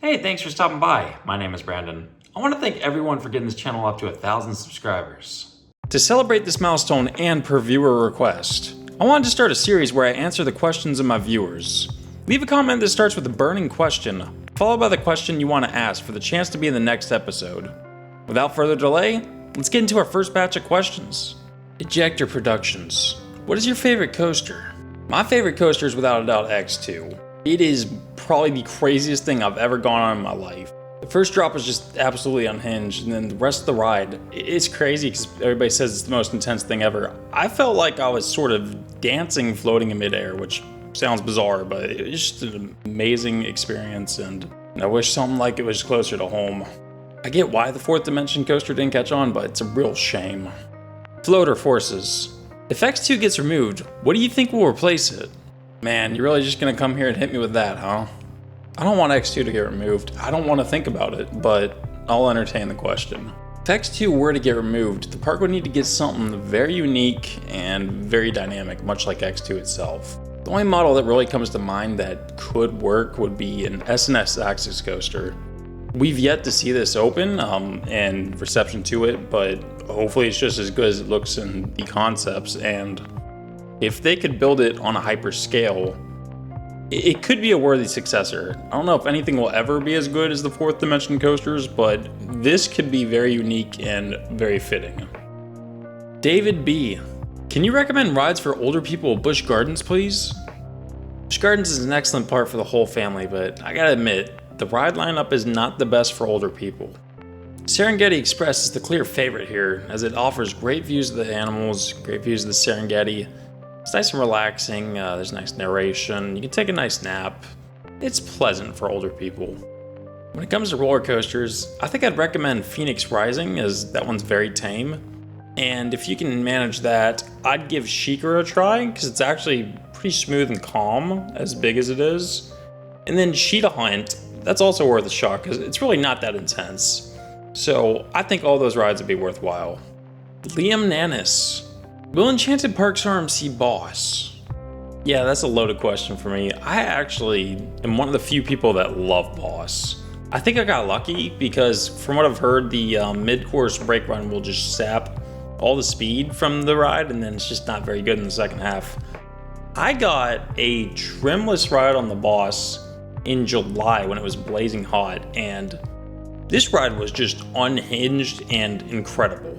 Hey, thanks for stopping by. My name is Brandon. I want to thank everyone for getting this channel up to 1,000 subscribers. To celebrate this milestone and per viewer request, I wanted to start a series where I answer the questions of my viewers. Leave a comment that starts with a burning question, followed by the question you want to ask for the chance to be in the next episode. Without further delay, let's get into our first batch of questions. Ejector Productions. What is your favorite coaster? My favorite coaster is without a doubt X2. It is probably the craziest thing I've ever gone on in my life. The first drop was just absolutely unhinged, and then the rest of the ride, it's crazy because everybody says it's the most intense thing ever. I felt like I was sort of dancing floating in midair, which sounds bizarre, but it was just an amazing experience, and I wish something like it was closer to home. I get why the fourth dimension coaster didn't catch on, but it's a real shame. Floater Forces. If X2 gets removed, what do you think will replace it? Man, you're really just gonna come here and hit me with that, huh? I don't want X2 to get removed. I don't want to think about it, but I'll entertain the question. If X2 were to get removed, the park would need to get something very unique and very dynamic, much like X2 itself. The only model that really comes to mind that could work would be an S&S Axis coaster. We've yet to see this open and reception to it, but hopefully it's just as good as it looks in the concepts, and if they could build it on a hyper scale, it could be a worthy successor. I don't know if anything will ever be as good as the fourth dimension coasters, but this could be very unique and very fitting. David B. Can you recommend rides for older people at Busch Gardens, please? Busch Gardens is an excellent park for the whole family, but I gotta admit, the ride lineup is not the best for older people. Serengeti Express is the clear favorite here, as it offers great views of the animals, great views of the Serengeti. It's nice and relaxing, there's nice narration, you can take a nice nap. It's pleasant for older people. When it comes to roller coasters, I think I'd recommend Phoenix Rising, as that one's very tame. And if you can manage that, I'd give Sheikah a try, because it's actually pretty smooth and calm, as big as it is. And then Cheetah Hunt, that's also worth a shot, because it's really not that intense. So I think all those rides would be worthwhile. Liam Nannis. Will Enchanted Park's RMC boss? Yeah, that's a loaded question for me. I actually am one of the few people that love boss. I think I got lucky because from what I've heard, the mid-course brake run will just sap all the speed from the ride, and then it's just not very good in the second half. I got a trimless ride on the boss in July when it was blazing hot, and this ride was just unhinged and incredible.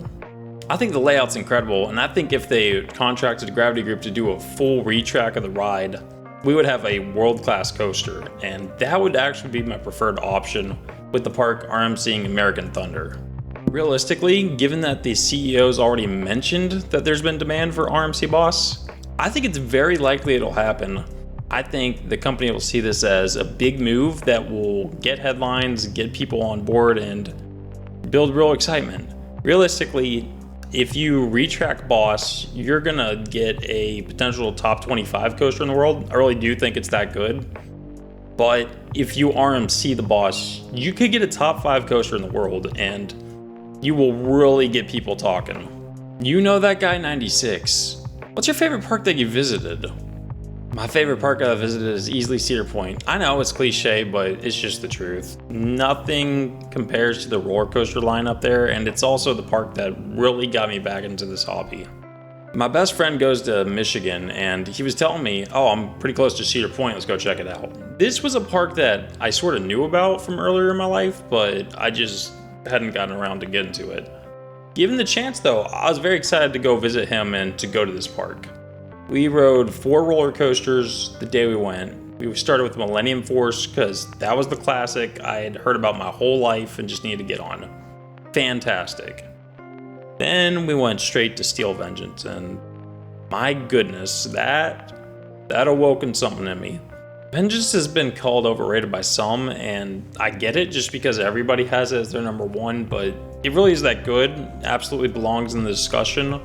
I think the layout's incredible, and I think if they contracted Gravity Group to do a full retrack of the ride, we would have a world-class coaster, and that would actually be my preferred option with the park RMCing American Thunder. Realistically, given that the CEO's already mentioned that there's been demand for RMC Boss, I think it's very likely it'll happen. I think the company will see this as a big move that will get headlines, get people on board, and build real excitement. Realistically, if you retrack Boss, you're gonna get a potential top 25 coaster in the world. I really do think it's that good. But if you RMC the Boss, you could get a top 5 coaster in the world, and you will really get people talking. You know that guy 96. What's your favorite park that you visited? My favorite park I've visited is easily Cedar Point. I know it's cliche, but it's just the truth. Nothing compares to the roller coaster lineup there, and it's also the park that really got me back into this hobby. My best friend goes to Michigan, and he was telling me, oh, I'm pretty close to Cedar Point, let's go check it out. This was a park that I sort of knew about from earlier in my life, but I just hadn't gotten around to getting to it. Given the chance though, I was very excited to go visit him and to go to this park. We rode 4 roller coasters the day we went. We started with Millennium Force because that was the classic I had heard about my whole life and just needed to get on. Fantastic. Then we went straight to Steel Vengeance, and my goodness, that awoken something in me. Vengeance has been called overrated by some, and I get it just because everybody has it as their number one, but it really is that good. Absolutely belongs in the discussion,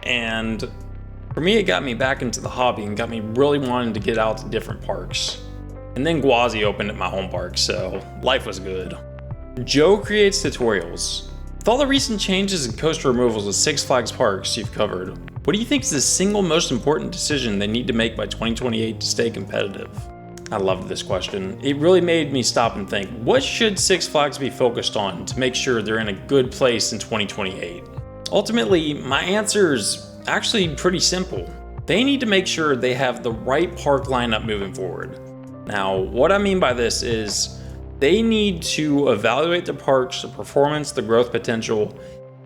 and for me, it got me back into the hobby and got me really wanting to get out to different parks. And then Gwazi opened at my home park, so life was good. Joe Creates Tutorials. With all the recent changes in coaster removals at Six Flags parks you've covered, what do you think is the single most important decision they need to make by 2028 to stay competitive? I love this question. It really made me stop and think, what should Six Flags be focused on to make sure they're in a good place in 2028? Ultimately, my answer is actually pretty simple. They need to make sure they have the right park lineup moving forward. Now, what I mean by this is they need to evaluate the parks, the performance, the growth potential,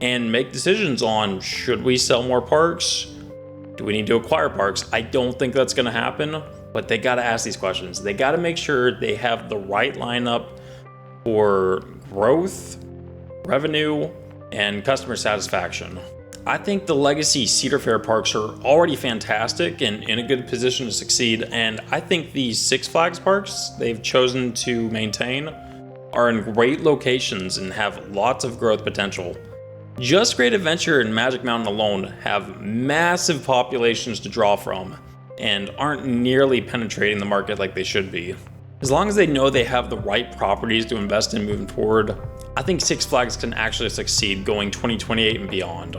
and make decisions on, should we sell more parks? Do we need to acquire parks? I don't think that's going to happen, but they got to ask these questions. They got to make sure they have the right lineup for growth, revenue, and customer satisfaction. I think the legacy Cedar Fair parks are already fantastic and in a good position to succeed, and I think these Six Flags parks they've chosen to maintain are in great locations and have lots of growth potential. Just Great Adventure and Magic Mountain alone have massive populations to draw from and aren't nearly penetrating the market like they should be. As long as they know they have the right properties to invest in moving forward, I think Six Flags can actually succeed going 2028 and beyond.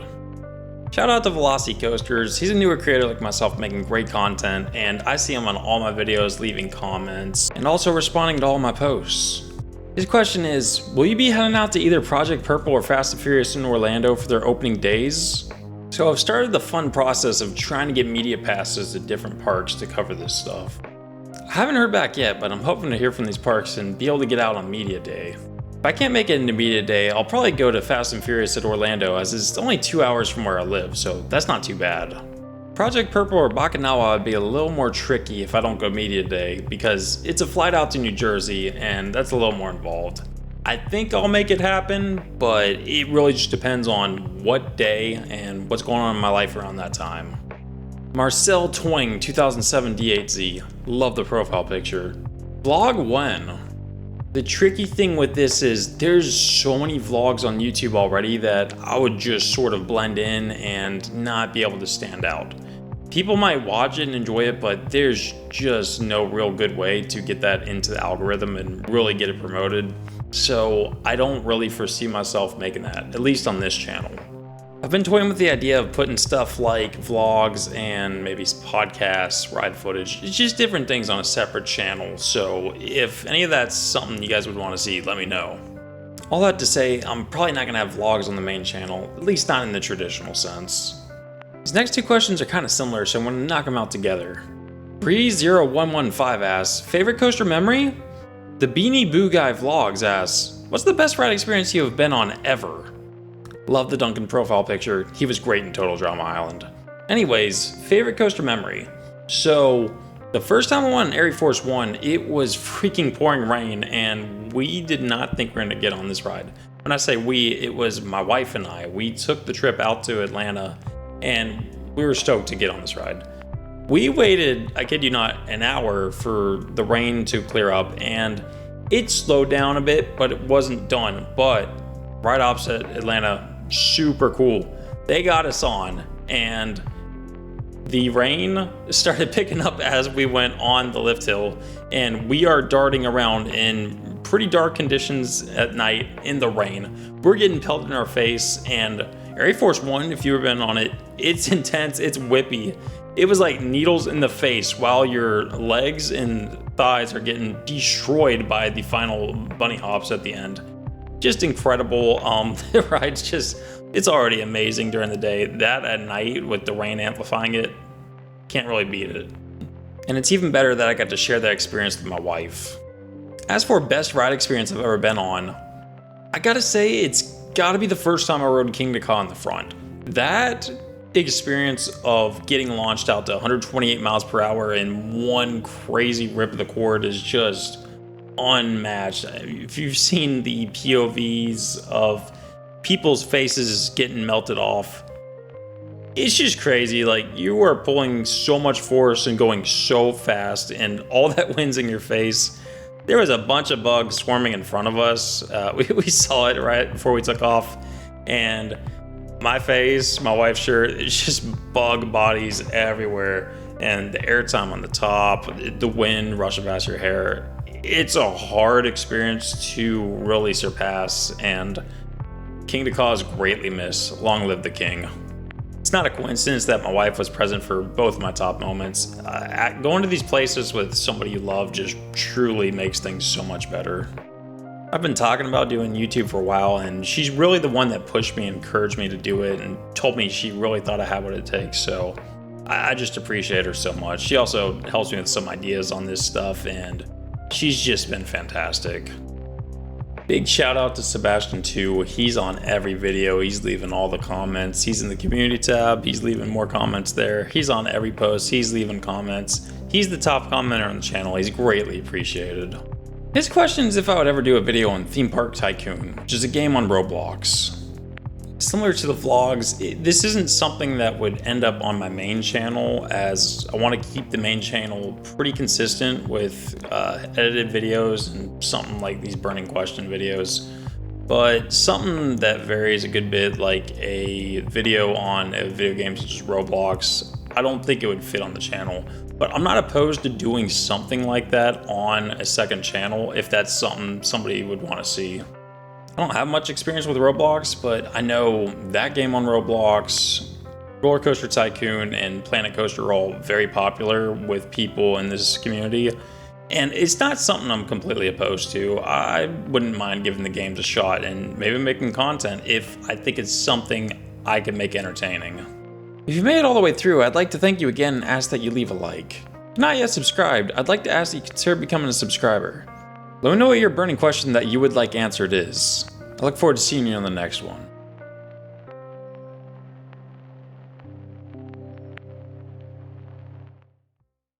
Shout out to Velocity Coasters. He's a newer creator like myself making great content, and I see him on all my videos leaving comments and also responding to all my posts. His question is, will you be heading out to either Project Purple or Fast and Furious in Orlando for their opening days? So I've started the fun process of trying to get media passes to different parks to cover this stuff. I haven't heard back yet, but I'm hoping to hear from these parks and be able to get out on media day. If I can't make it into media day, I'll probably go to Fast and Furious at Orlando, as it's only 2 hours from where I live, so that's not too bad. Project Purple or Bakunawa would be a little more tricky if I don't go media day, because it's a flight out to New Jersey and that's a little more involved. I think I'll make it happen, but it really just depends on what day and what's going on in my life around that time. Marcel Twing 2007 D8Z, love the profile picture. Vlog when? The tricky thing with this is there's so many vlogs on YouTube already that I would just sort of blend in and not be able to stand out. People might watch it and enjoy it, but there's just no real good way to get that into the algorithm and really get it promoted. So I don't really foresee myself making that, at least on this channel. I've been toying with the idea of putting stuff like vlogs and maybe podcasts, ride footage, it's just different things on a separate channel. So if any of that's something you guys would want to see, let me know. All that to say, I'm probably not going to have vlogs on the main channel, at least not in the traditional sense. These next two questions are kind of similar, so I'm going to knock them out together. Pre0115 asks, favorite coaster memory? The Beanie Boo Guy Vlogs asks, what's the best ride experience you have been on ever? Love the Duncan profile picture. He was great in Total Drama Island. Anyways, favorite coaster memory. So the first time I went on Air Force One, it was freaking pouring rain and we did not think we were gonna get on this ride. When I say we, it was my wife and I. We took the trip out to Atlanta and we were stoked to get on this ride. We waited, I kid you not, an hour for the rain to clear up and it slowed down a bit, but it wasn't done. But right opposite Atlanta, super cool. They got us on and the rain started picking up as we went on the lift hill and we are darting around in pretty dark conditions at night in the rain. We're getting pelted in our face, and Air Force One, if you've ever been on it, it's intense, it's whippy. It was like needles in the face while your legs and thighs are getting destroyed by the final bunny hops at the end. Just incredible. The ride's just, it's already amazing during the day. That at night with the rain amplifying it, can't really beat it. And it's even better that I got to share that experience with my wife. As for best ride experience I've ever been on, I gotta say it's gotta be the first time I rode King to Ka in the front. That experience of getting launched out to 128 miles per hour in one crazy rip of the cord is just unmatched. If you've seen the POVs of people's faces getting melted off, it's just crazy. Like, you are pulling so much force and going so fast and all that wind's in your face. There was a bunch of bugs swarming in front of us. We saw it right before we took off, and my face, my wife's shirt, it's just bug bodies everywhere, and the airtime on the top, the wind rushing past your hair. It's a hard experience to really surpass, and King to Ka is greatly missed. Long live the king. It's not a coincidence that my wife was present for both of my top moments. Going to these places with somebody you love just truly makes things so much better. I've been talking about doing YouTube for a while, and she's really the one that pushed me and encouraged me to do it and told me she really thought I had what it takes, so I just appreciate her so much. She also helps me with some ideas on this stuff, and she's just been fantastic. Big shout out to Sebastian too. He's on every video. He's leaving all the comments. He's in the community tab. He's leaving more comments there. He's on every post. He's leaving comments. He's the top commenter on the channel. He's greatly appreciated. His question is if I would ever do a video on Theme Park Tycoon, which is a game on Roblox. Similar to the vlogs, this isn't something that would end up on my main channel, as I want to keep the main channel pretty consistent with edited videos and something like these burning question videos. But something that varies a good bit, like a video on a video game such as Roblox, I don't think it would fit on the channel. But I'm not opposed to doing something like that on a second channel if that's something somebody would want to see. I don't have much experience with Roblox, but I know that game on Roblox, Roller Coaster Tycoon, and Planet Coaster are all very popular with people in this community. And it's not something I'm completely opposed to. I wouldn't mind giving the games a shot and maybe making content if I think it's something I can make entertaining. If you've made it all the way through, I'd like to thank you again and ask that you leave a like. If not yet subscribed, I'd like to ask that you consider becoming a subscriber. Let me know what your burning question that you would like answered is. I look forward to seeing you on the next one.